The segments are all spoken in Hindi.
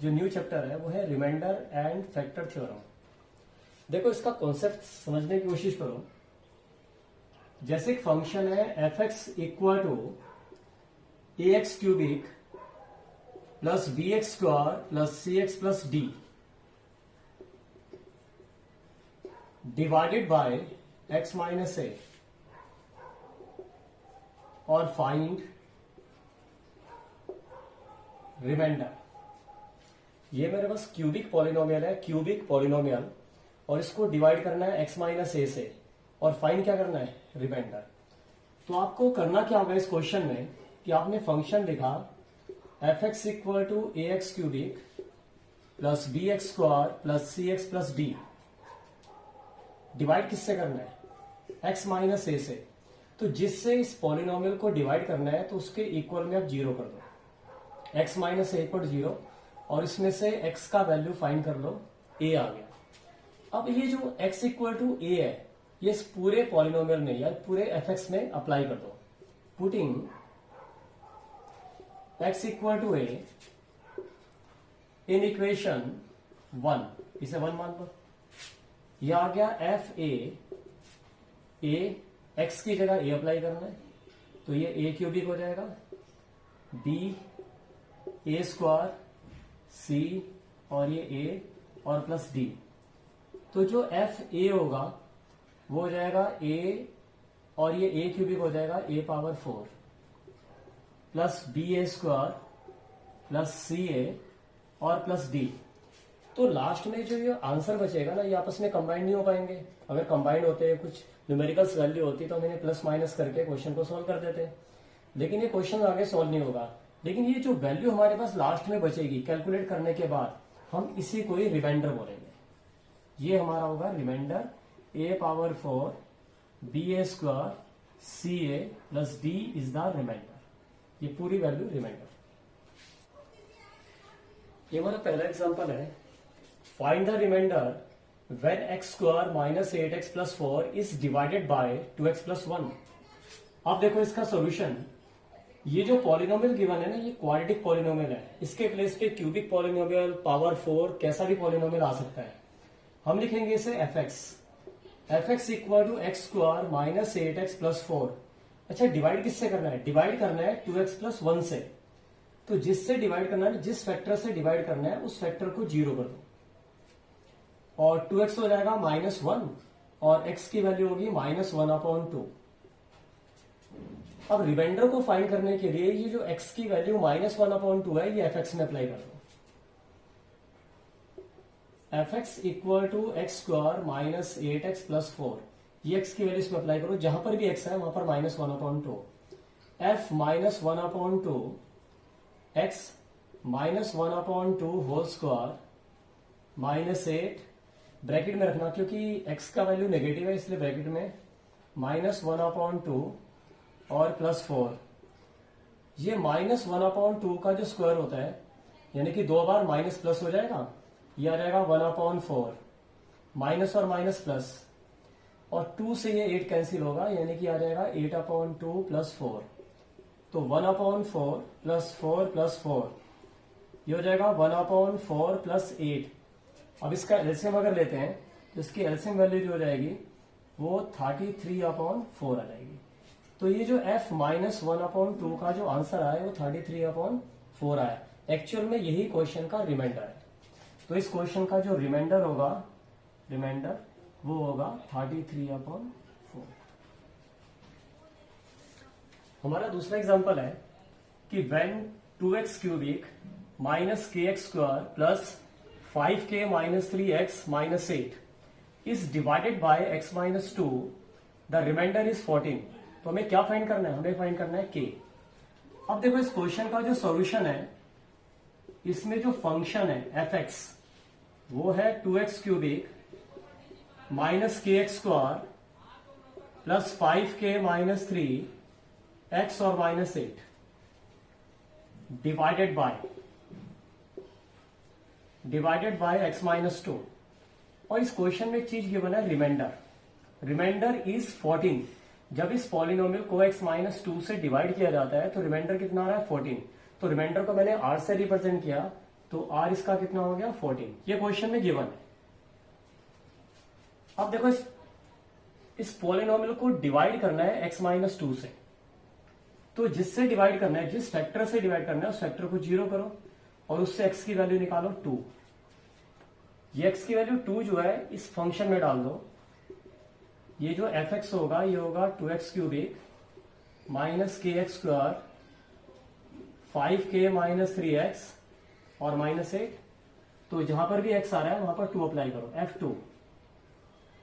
जो न्यू चैप्टर है वो है रिमाइंडर एंड फैक्टर थ्योरम। देखो इसका कॉन्सेप्ट समझने की कोशिश करो। जैसे एक फंक्शन है F X equal to A X cubic plus B X square plus C X plus D divided by X minus A और फाइंड रिमाइंडर। ये मेरे पास क्यूबिक पॉलिनोमियल है, क्यूबिक पॉलिनोमियल, और इसको डिवाइड करना है एक्स माइनस ए से और फाइंड क्या करना है, रिमाइंडर। तो आपको करना क्या होगा इस क्वेश्चन में कि आपने फंक्शन लिखा F X equal to A X cubic plus B X square plus C X plus D divide किससे करना है, एक्स माइनस ए से। तो जिससे इस पॉलिनोमियल को डिवाइड करना है तो उसके इक्वल में आप जीरो कर दो, एक्स माइनस ए इक्वल जीरो, और इसमें से एक्स का वैल्यू फाइंड कर लो, ए आ गया। अब ये जो एक्स इक्वल टू ए है ये इस पूरे पॉलिनोमियल में या पूरे एफ एक्स में अप्लाई कर दो। Putting X equal to A in equation 1, इसे 1 मान लो। यह आ गया एफ ए एक्स की जगह ए अप्लाई करना है तो ये ए क्यूबिक हो जाएगा, बी ए स्क्वायर सी और ये ए और प्लस डी। तो जो एफ ए होगा वो हो जाएगा ए और ये ए क्यूबिक हो जाएगा ए power 4 plus B A square plus सी ए और प्लस डी। तो लास्ट में जो ये आंसर बचेगा ना ये आपस में कंबाइंड नहीं हो पाएंगे। अगर कंबाइंड होते हैं, कुछ न्यूमेरिकल्स वैल्यू होती तो हम इन्हें प्लस माइनस करके क्वेश्चन को सॉल्व कर देते, लेकिन ये क्वेश्चन आगे सॉल्व नहीं होगा। लेकिन ये जो वैल्यू हमारे पास लास्ट में बचेगी कैलकुलेट करने के बाद, हम इसी को ही रिमाइंडर बोलेंगे। ये हमारा होगा remainder A power 4 B A square C A plus D is the remainder. ये पूरी वैल्यू रिमाइंडर। ये हमारा पहला एग्जांपल है, find the remainder when X square minus 8x plus 4 is divided by 2x plus 1। अब देखो इसका सॉल्यूशन। ये जो पॉलिनोमियल गिवन है ना ये क्वाड्रेटिक पॉलिनोमियल है, इसके प्लेस पे क्यूबिक पॉलिनोमियल, पावर 4, कैसा भी पॉलिनोमियल आ सकता है। हम लिखेंगे इसे F X equal to x square minus 8x plus 4। अच्छा, डिवाइड किससे करना है, डिवाइड करना है 2x प्लस 1 से। तो जिससे डिवाइड करना है, जिस फैक्टर से डिवाइड करना है उस फैक्टर को जीरो कर दो और 2x हो जाएगा -1 और x की वैल्यू होगी -1/2। अब रिमाइंडर को फाइंड करने के लिए ये जो x की वैल्यू -1/2 है ये fx में अप्लाई कर दो। fx equal to x square minus 8x plus 4, ये x की वैल्यू इसमें अप्लाई करो, जहां पर भी x है वहां पर -1/2। f -1/2 x -1/2 whole square -8 bracket में रखना, क्योंकि x का वैल्यू नेगेटिव है इसलिए ब्रैकेट में -1/2 और प्लस 4। ये -1/2 का जो स्क्वायर होता है यानी कि 2 बार माइनस प्लस हो जाएगा, ये आ जाएगा 1/4, माइनस और माइनस प्लस, और 2 से ये 8 कैंसिल होगा यानी कि आ जाएगा 8/2 प्लस 4। तो 1/4 प्लस 4 प्लस 4 ये हो जाएगा 1/4 प्लस 8। अब इसका एलसीएम अगर लेते हैं तो इसकी एलसीएम वैल्यू जो हो जाएगी वो 33/4 आ जाएगी। तो ये जो f -1/2 का जो आंसर आया वो 33/4 आया। एक्चुअल में यही क्वेश्चन का रिमाइंडर है। तो इस क्वेश्चन का जो रिमाइंडर होगा, रिमाइंडर वो होगा 33/4। हमारा दूसरा एग्जांपल है कि when 2x cubic minus kx square plus 5k minus 3x minus 8 is divided by x minus 2, the remainder is 14। तो हमें क्या फाइंड करना है, हमें फाइंड करना है k। अब देखो इस क्वेश्चन का जो सॉल्यूशन है, इसमें जो फंक्शन है f(x) वो है 2x cubic minus kx square plus 5k minus 3x और minus 8 divided by x minus 2। और इस क्वेश्चन में एक चीज गिवन है रिमाइंडर, रिमाइंडर इज 14। जब इस पॉलिनोमियल को x माइनस 2 से डिवाइड किया जाता है तो रिमाइंडर कितना आ रहा है, 14। तो रिमाइंडर को मैंने r से रिप्रेजेंट किया तो r इसका कितना हो गया 14। ये क्वेश्चन में गिवन है। अब देखो इस पॉलिनोमियल को डिवाइड करना है x माइनस 2 से। तो जिससे डिवाइड करना है, जिस फैक्टर से डिवाइड करना है उस फैक्टर को 0 करो और उससे x की वैल्यू निकालो 2। ये x की वैल्यू 2 जो है इस फंक्शन में डाल दो। ये जो fx होगा ये होगा 2x क्यूबिक माइनस के x square 5k minus 3x और माइनस 8। तो जहां पर भी x आ रहा है वहां पर 2 अप्लाई करो। f2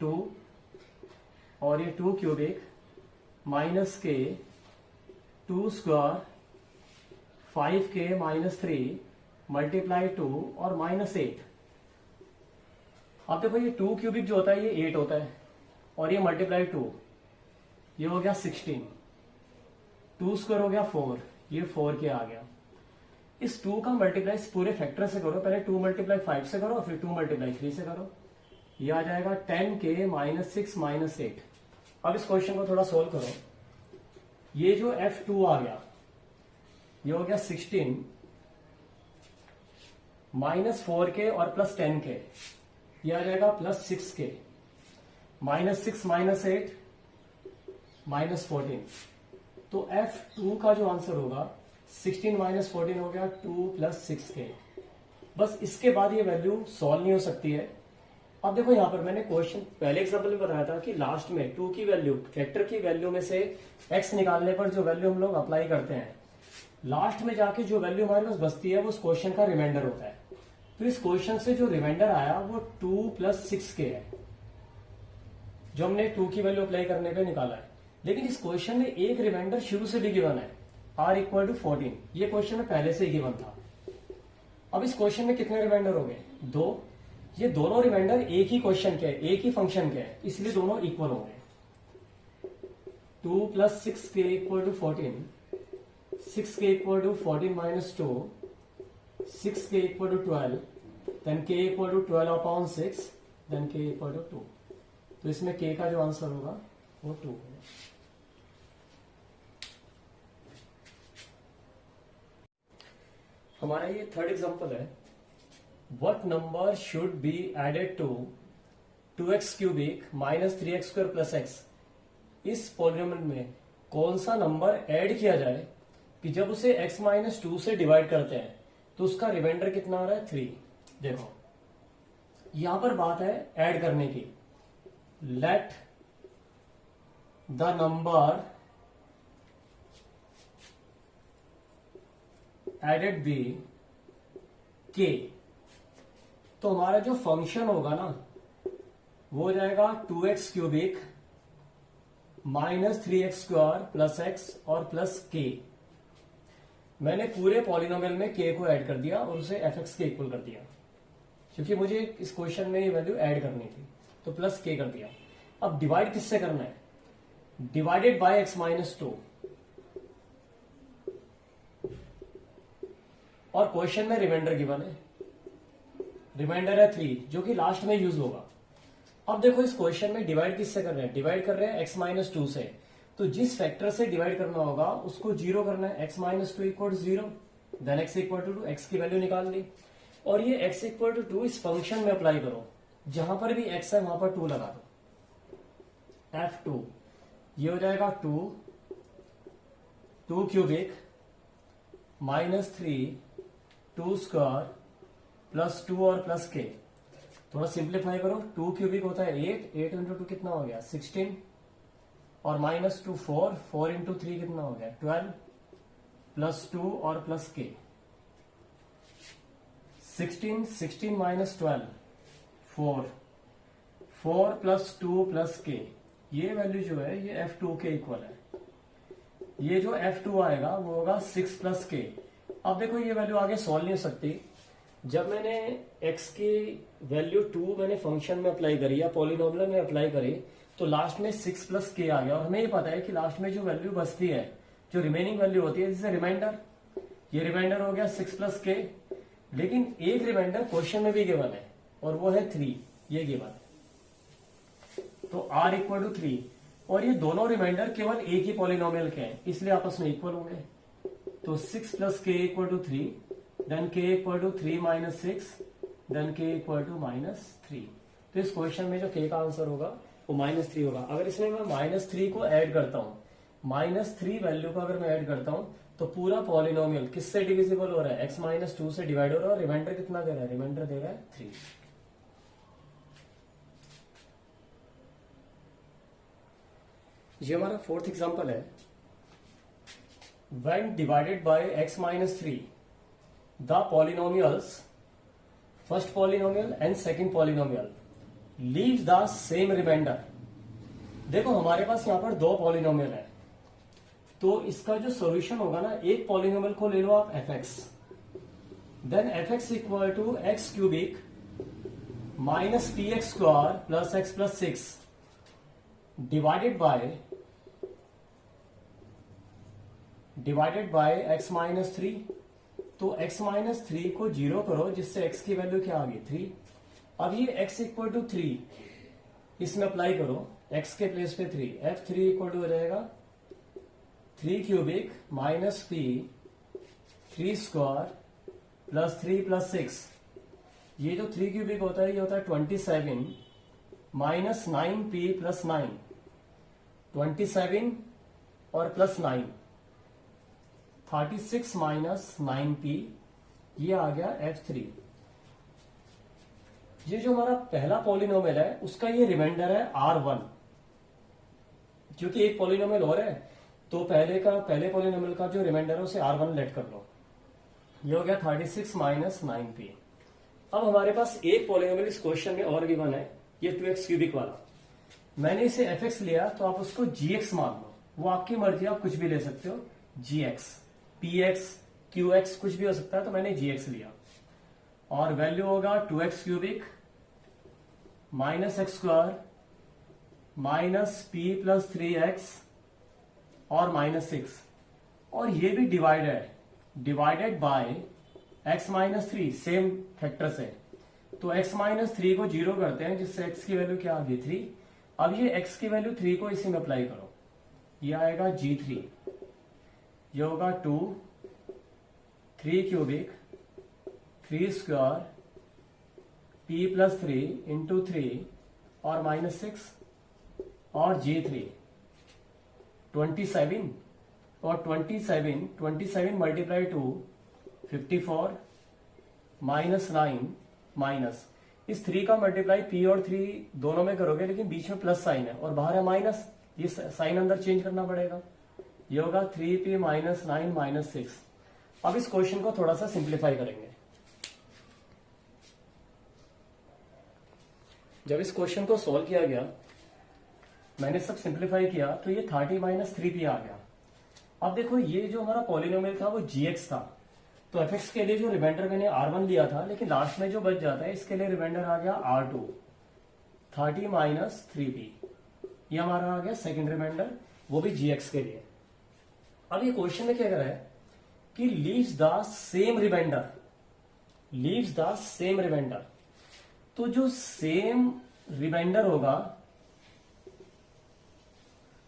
2 और ये 2 क्यूबिक माइनस के 2 स्क्वायर 5k माइनस 3 मल्टीप्लाई 2 और माइनस 8। अब देखो ये 2 क्यूबिक जो होता है ये 8 होता है और ये मल्टीप्लाई 2, ये हो गया 16। 2 स्क्वायर हो गया 4, ये 4k आ गया। इस 2 का मल्टीप्लाई पूरे फैक्टर से करो। पहले 2 मल्टीप्लाई 5 से करो फिर 2 मल्टीप्लाई 3 से करो। ये आ जाएगा 10k माइनस 6 माइनस 8। अब इस क्वेश्चन को थोड़ा सोल्व करो। ये जो f2 आ गया ये हो गया 16 माइनस 4k और प्लस 10k, ये आ जाएगा plus 6k minus 6 minus 8 minus 14। तो f2 का जो आंसर होगा 16 माइनस 14 हो गया 2 प्लस 6k। बस इसके बाद ये वैल्यू सॉल्व नहीं हो सकती है। अब देखो यहां पर मैंने क्वेश्चन पहले एग्जांपल में बताया था कि लास्ट में 2 की वैल्यू, फैक्टर की वैल्यू में से x निकालने पर जो वैल्यू हम लोग अप्लाई करते हैं, लास्ट में जाके जो वैल्यू हमारे पास बचती है वो उस क्वेश्चन का रिमाइंडर होता है। तो इस क्वेश्चन से जो रिमाइंडर आया वो 2 प्लस 6k है, जो हमने 2 की वैल्यू अप्लाई करने पे निकाला है। लेकिन इस क्वेश्चन में एक रिमाइंडर शुरू से भी गिवन है, r इक्वल टू 14। ये क्वेश्चन में पहले से ही गिवन था। अब इस क्वेश्चन में कितने रिमाइंडर हो गए? 2। ये दोनों रिमाइंडर एक ही क्वेश्चन के, एक ही फंक्शन के हैं, इसलिए दोनों इक्वल होंगे। 2 plus 6k equal to 14, 6k equal to 14 minus 2, 6k equal to 12, then k equal to 12 upon 6, then k equal to 2। तो इसमें k का जो आंसर होगा वो 2 होगा। हमारा ये थर्ड एग्जांपल है। What number should be added to 2x cubic minus 3x square plus x? इस पॉलिनोमियल में कौन सा नंबर ऐड किया जाए कि जब उसे x माइनस 2 से डिवाइड करते हैं तो उसका रिमाइंडर कितना आ रहा है? 3। देखो यहां पर बात है ऐड करने की। Let the number added be k। तो हमारा जो फंक्शन होगा ना वो हो जाएगा 2x cubic minus 3x square plus x और प्लस k। मैंने पूरे पॉलिनोमियल में k को ऐड कर दिया और उसे fx के इक्वल कर दिया, क्योंकि मुझे इस क्वेश्चन में ये वैल्यू ऐड करनी थी। तो प्लस k कर दिया। अब डिवाइड किससे करना है? Divided by x minus 2। और क्वेश्चन में रिमाइंडर गिवन है, रिमाइंडर है 3, जो कि लास्ट में यूज होगा। अब देखो इस क्वेश्चन में डिवाइड किससे कर रहे हैं? डिवाइड कर रहे हैं x माइनस 2 से। तो जिस फैक्टर से डिवाइड करना होगा उसको 0 करना है। x minus 2 equal to 0, then x equal to 2, x की वैल्यू निकाल ली। और ये x इक्वल टू 2 इस फंक्शन में अप्लाई करो। जहां पर भी x है वहां पर 2 लगा दो। f2 ये हो जाएगा 2 क्यूबिक माइनस 3 2 स्क्वायर प्लस 2 और प्लस k। थोड़ा सिंप्लीफाई करो। 2 क्यूबिक होता है 8 इंटू 2 कितना हो गया? 16 और माइनस 2 4 इंटू 3 कितना हो गया? 12 प्लस 2 और plus k। 16 minus 12 4 plus 2 plus k। ये वैल्यू जो है ये f2 के इक्वल है। ये जो f2 आएगा वो होगा 6 प्लस k। अब देखो ये वैल्यू आगे सॉल्व नहीं हो सकती। जब मैंने x की वैल्यू 2 मैंने फंक्शन में अप्लाई करी या पॉलिनोमियल में अप्लाई करी तो लास्ट में 6 प्लस k आ गया। और हमें ये पता है कि लास्ट में जो वैल्यू बचती है, जो रिमेनिंग वैल्यू होती है, जिसे रिमाइंडर, ये रिमाइंडर हो गया 6 प्लस k। लेकिन एक रिमाइंडर क्वेश्चन में भी गिवन है और वो है 3, ये गिवन है। तो r इक्वल टू 3। और ये दोनों रिमाइंडर केवल एक ही पॉलिनोमियल के हैं, इसलिए आपस में इक्वल होंगे। तो 6 plus k equal to 3 then k equal to 3 minus 6, then k equal to -3। तो इस क्वेश्चन में जो k का आंसर होगा वो -3 होगा। अगर इसमें मैं -3 को ऐड करता हूं, -3 वैल्यू को अगर मैं ऐड करता हूं तो पूरा पॉलिनोमियल किससे डिविजिबल हो रहा है, x-2 से डिवाइड हो रहा है, और रिमाइंडर कितना दे रहा है, रिमाइंडर दे रहा है 3। ये हमारा फोर्थ एग्जांपल है। When divided by x-3, the polynomials, first polynomial and second polynomial leaves the same remainder। देखो हमारे पास यहां पर दो पॉलिनोमियल है, तो इसका जो सॉल्यूशन होगा ना, एक पॉलिनोमियल को ले लो आप fx, then fx equal to x cubic minus p x square plus x plus 6 divided by x minus 3। तो x माइनस 3 को 0 करो, जिससे x की वैल्यू क्या आ गई 3। अब ये x इक्वल टू 3 इसमें अप्लाई करो, x के प्लेस पे 3, f3 इक्वल टू हो जाएगा 3 cubic minus P 3 square plus 3 plus 6। ये जो 3 क्यूबिक होता है ये होता है 27 माइनस 9p प्लस 9, 27 और प्लस 9 36 माइनस 9p, ये आ गया f3। ये जो हमारा पहला पॉलिनोमियल है उसका ये रिमाइंडर है r1, क्योंकि एक पॉलिनोमियल और है तो पहले पॉलिनोमियल का जो रिमाइंडर है उसे r1 लेट कर लो। ये हो गया 36 माइनस 9p। अब हमारे पास एक पॉलिनोमियल इस क्वेश्चन में और गिवन है, ये 2x क्यूबिक वाला। मैंने इसे fx लिया तो आप उसको gx मान लो, वो आपकी मर्जी, आप कुछ भी ले सकते हो, gx, px, qx कुछ भी हो सकता है, तो मैंने gx लिया। और वैल्यू होगा 2x cubic minus x square minus P plus 3x और -6, और ये भी divided by x minus 3, same factor से। तो x माइनस 3 को 0 करते हैं, जिससे x की वैल्यू क्या आ गई 3। अब ये x की वैल्यू 3 को इसी में अप्लाई करो, ये आएगा g3। ये होगा 3 cubic 3 square p plus 3 into 3 और -6 और g3 27, और 27 मल्टीप्लाई 2 54 माइनस 9 माइनस इस 3 का मल्टीप्लाई p और 3 दोनों में करोगे, लेकिन बीच में प्लस साइन है और बाहर है माइनस, ये साइन अंदर चेंज करना पड़ेगा। ये होगा 3p माइनस 9 माइनस 6। अब इस क्वेश्चन को थोड़ा सा सिंप्लीफाई करेंगे। जब इस क्वेश्चन को सॉल्व किया गया, मैंने सब सिंप्लीफाई किया, तो ये 30 माइनस 3p आ गया। अब देखो ये जो हमारा पॉलिनोमियल था वो gx था, तो fx के लिए जो रिमाइंडर मैंने r1 लिया था, लेकिन लास्ट में जो बच जाता है इसके लिए रिमाइंडर आ गया r2, 30 माइनस 3p। ये हमारा आ गया सेकेंड रिमाइंडर, वो भी gx के लिए। अब ये क्वेश्चन में क्या कर रहा है कि लीव्स द सेम रिमाइंडर, तो जो सेम रिमाइंडर होगा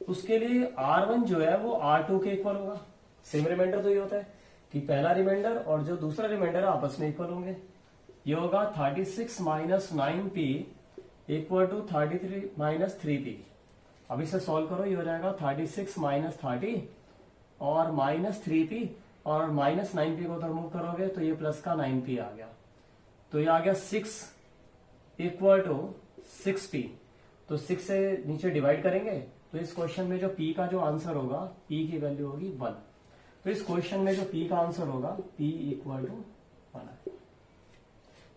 उसके लिए r1 जो है वो r2 के इक्वल होगा। सेम रिमाइंडर तो ये होता है कि पहला रिमाइंडर और जो दूसरा रिमाइंडर आपस में इक्वल होंगे। ये होगा 36 minus 9p equal to 33 minus 3p। अब इसे सॉल्व करो, ये हो जाएगा 36 माइनस 30 और माइनस 3p, और माइनस 9p को तो रिमूव करोगे तो ये प्लस का 9p आ गया। तो ये आ गया 6 इक्वल टू 6p। तो 6 से नीचे डिवाइड करेंगे तो इस क्वेश्चन में जो p का जो आंसर होगा, p की वैल्यू होगी 1। तो इस क्वेश्चन में जो p का आंसर होगा p इक्वल टू 1।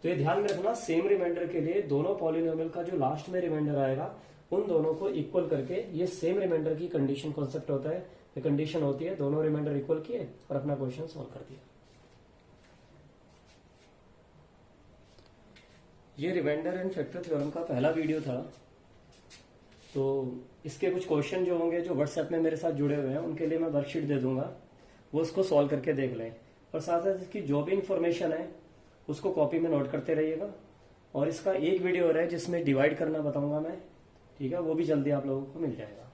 तो ये ध्यान में रखना, सेम रिमाइंडर के लिए दोनों पॉलिनोमियल का जो लास्ट में रिमाइंडर आएगा उन दोनों को इक्वल करके, ये सेम रिमाइंडर की कंडीशन कॉन्सेप्ट होता है। ये कंडीशन होती है दोनों रिमाइंडर इक्वल किए और अपना क्वेश्चन सॉल्व कर दिया। ये रिमाइंडर एंड फैक्टर थ्योरम का पहला वीडियो था। तो इसके कुछ क्वेश्चन जो होंगे, जो व्हाट्सएप में मेरे साथ जुड़े हुए हैं, उनके लिए मैं वर्कशीट दे दूंगा, वो उसको सॉल्व करके देख लें। और साथ साथ इसकी जो भी इंफॉर्मेशन है उसको कॉपी में नोट करते रहिएगा। और इसका एक वीडियो हो रहा है जिसमें डिवाइड करना बताऊंगा मैं, ठीक है, वो भी जल्दी आप लोगों को मिल जाएगा।